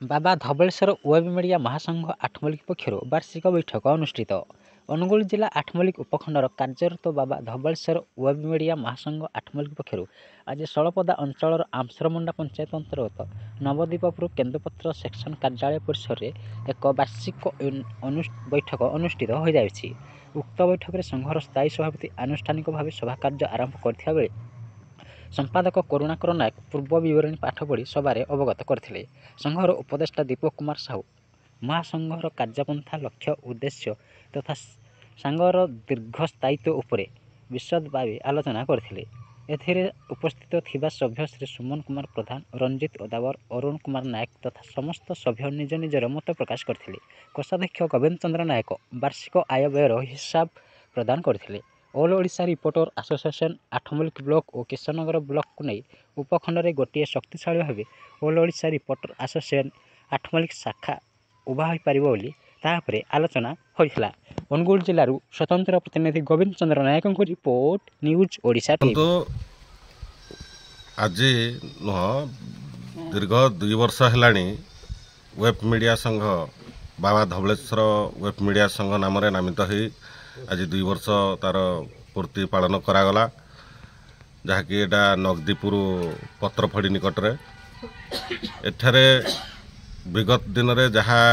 बाबा Dhabaleswar web media महासंघ आठमल्लिक पक्षर वार्षिक बैठक अनुष्ठित। अनुगुल जिला आठमल्लिक उपखंडर कार्यरत बाबा धबलेश्वर वेब मीडिया महासंघ आठमल्लिक पक्षर आज शलपदा अंचल आमसरमुंडा पंचायत अंतर्गत नवदीपपुर केन्दुपत्र सेक्शन कार्यालय परिसर में एक वार्षिक बैठक अनुष्ठित हो जाएगी। उक्त बैठक में संघर स्थायी सभापति आनुष्ठानिक भाव सभा कार्य आरंभ करथिबा बेले संपादक करुणाकर नायक पूर्व विवरणी पाठ पढ़ी सभार अवगत करथिले। संघर उपदेष्टा दीपक कुमार साहू महासंघर कार्यपंथा लक्ष्य उद्देश्य तथा संघर दीर्घस्थायित्व उपरे विशद भाव आलोचना करथिले। एथिरे उपस्थित थिबा सभ्य श्री सुमन कुमार प्रधान, रंजित अदावर, अरुण कुमार नायक तथा समस्त सभ्य निज निजर मत प्रकाश करथिले। कोषाध्यक्ष गोविंद चंद्र नायक वार्षिक आय व्ययर हिसाब प्रदान करथिले। All Odisha reporter association Athmallik block और किशननगर ब्लॉक को नहीं उपखंड में गोटे शक्तिशाली भाव all Odisha reporter association Athmallik शाखा उभा हो पार तापर आलोचना होता। अनुगुल जिलूर स्वतंत्र प्रतिनिधि गोविंद चंद्र नायक रिपोर्ट न्यूज ओडिशा टीवी। आज नुह दीर्घ 2 वर्ष है वेब मीडिया संघ बाबा धबलेश्वर वेब मीडिया संघ नाम नामित हो आज 2 वर्ष तार पूर्ति पालन करागला, जहाँकि एटा नगदीपुर पत्रफड़ी निकटरे। एठारे विगत दिन रे जहाँ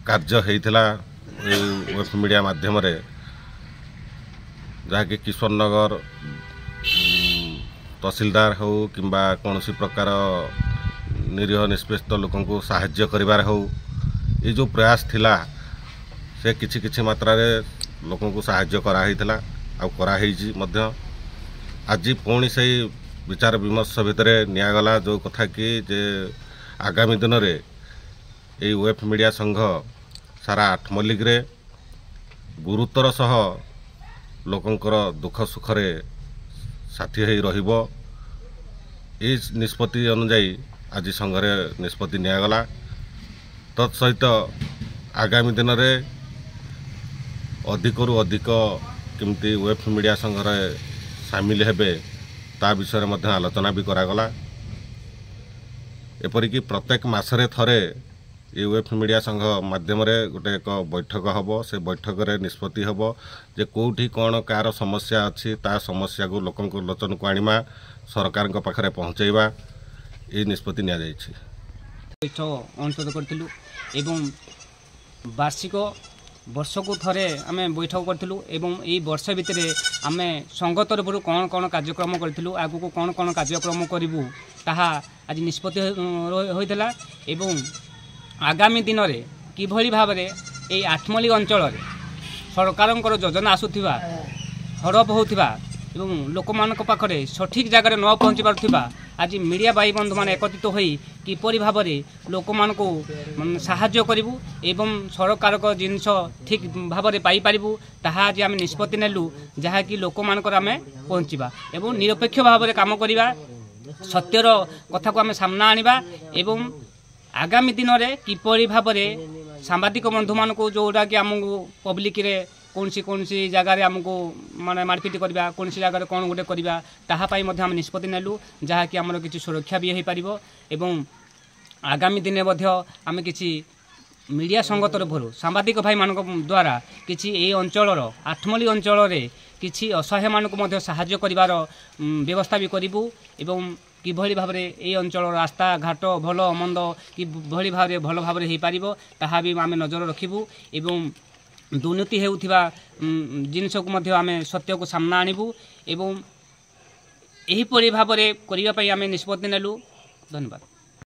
कार्य होता वेब मीडिया माध्यम रे, जहाँकि किशननगर तहसीलदार हो किंबा कौन सी प्रकार निरीह निष्पेषित लोकों को साहाय्य करिबार हो, ये जो प्रयास थिला से किछि मात्रा रे लोकों को साहाय्य कराइथिला आ कराइछि मध्य। आज पुणी से विचार विमर्श भितर नियागला जो कथा कि जे आगामी दिन रे ये वेब मीडिया संघ सारा आठमल्लिक रे गुरुतर सह लोकंकर दुख सुखरे साथी होई रहिबो। ये निष्पत्ति अनुजाई आज संघरे निष्पत्ति नियागला। तत्सहित आगामी दिन रे अधिकरू अधिक केमती वेब मीडिया संघरे सामिल हेबे ता विषय में आलोचना भी करागला। एपरिक प्रत्येक मासरे थरे ये वेब मीडिया संघ माध्यम गोटे एक बैठक हम, से बैठक रे निष्पत्ति हम जे कौटी कौन कार समस्या अच्छी ता समस्या को लोक लोचन को आनिमा सरकार पाखे पहुँचेबा ये निष्पत्ति नि अनुष्ठित करूँ एवं वार्षिक वर्ष को थरे आम बैठक करूँ एवं यही वर्ष भितर आम संघ तरफ कौन कौन कार्यक्रम करूँ आगु को कौन कौन कार्यक्रम करूँ ताहा आज निष्पत्ति होता एवं आगामी दिन में किभली भाव में ये आठमल्लिक अंचल सरकार योजना आसूवा हड़प होता एवं लोक मान पाखे सठिक जगह न पहुँची पार्थिबा आज मीडिया भाई बंधु मान एकत्रित हो किपरि भाव में लोक मान को साहाय्य करूँ एवं सरकार को जिनस ठीक भाव में पाइपारू ताहा आज आम निष्पत्ति नेलु जहाँकि लोक मान आम पहुँचवा एवं निरपेक्ष भाव में काम करवा सत्यर कथा को आम सामना आनिबा एवं आगामी दिन में किपरि भाव में सांबादिक बंधु मान को जोटा कि आमको पब्लिक रे कौन सी जगार आमको माने मारपिट करवा कौन सी जगह कौन गोटे करवा ताहापाई आम निष्पत्ति नेलु जहाँकि आमर किसी सुरक्षा भी हो पार एवं आगामी दिन में आम किसी मीडिया संघ तरफ सांबादिक भाई मान द्वारा किसी ए अंचल आठमल्लिक अंचल किसी असहाय मानक साहाय्य करिवार व्यवस्था भी करूँ एवं किभली भाव में ये अंचल रास्ता घाट भल मंद किभली भाव में भल भाव में हो पार ताहा भी आम नजर रखिबू एवं दुर्नीति होउथिबा जिनस को आम सत्य को सामना आनिबू एवं एहीपरि भाव में करने आम निष्पत्ति नेलु। धन्यवाद।